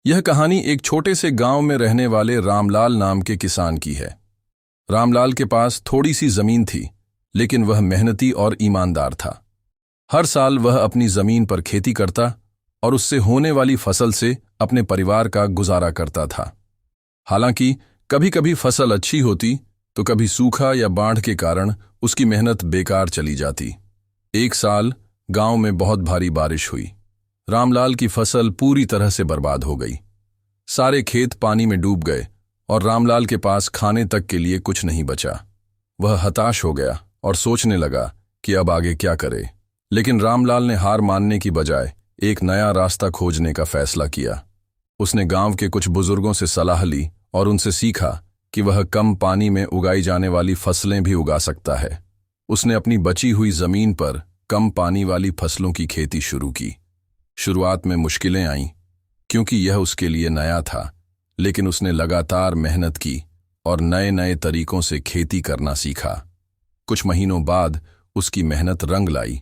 यह कहानी एक छोटे से गांव में रहने वाले रामलाल नाम के किसान की है। रामलाल के पास थोड़ी सी जमीन थी, लेकिन वह मेहनती और ईमानदार था। हर साल वह अपनी जमीन पर खेती करता और उससे होने वाली फसल से अपने परिवार का गुजारा करता था। हालांकि कभी कभी फसल अच्छी होती तो कभी सूखा या बाढ़ के कारण उसकी मेहनत बेकार चली जाती। एक साल गांव में बहुत भारी बारिश हुई। रामलाल की फसल पूरी तरह से बर्बाद हो गई। सारे खेत पानी में डूब गए और रामलाल के पास खाने तक के लिए कुछ नहीं बचा। वह हताश हो गया और सोचने लगा कि अब आगे क्या करे। लेकिन रामलाल ने हार मानने की बजाय एक नया रास्ता खोजने का फैसला किया। उसने गांव के कुछ बुजुर्गों से सलाह ली और उनसे सीखा कि वह कम पानी में उगाई जाने वाली फसलें भी उगा सकता है। उसने अपनी बची हुई जमीन पर कम पानी वाली फसलों की खेती शुरू की। शुरुआत में मुश्किलें आईं, क्योंकि यह उसके लिए नया था, लेकिन उसने लगातार मेहनत की और नए नए तरीकों से खेती करना सीखा। कुछ महीनों बाद उसकी मेहनत रंग लाई।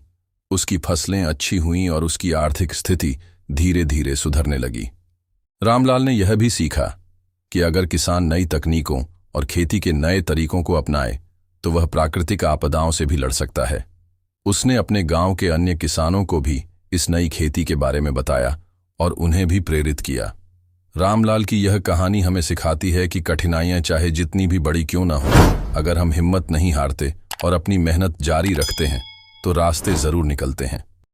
उसकी फसलें अच्छी हुईं और उसकी आर्थिक स्थिति धीरे धीरे सुधरने लगी। रामलाल ने यह भी सीखा कि अगर किसान नई तकनीकों और खेती के नए तरीकों को अपनाए तो वह प्राकृतिक आपदाओं से भी लड़ सकता है। उसने अपने गांव के अन्य किसानों को भी इस नई खेती के बारे में बताया और उन्हें भी प्रेरित किया। रामलाल की यह कहानी हमें सिखाती है कि कठिनाइयां चाहे जितनी भी बड़ी क्यों ना हो, अगर हम हिम्मत नहीं हारते और अपनी मेहनत जारी रखते हैं तो रास्ते जरूर निकलते हैं।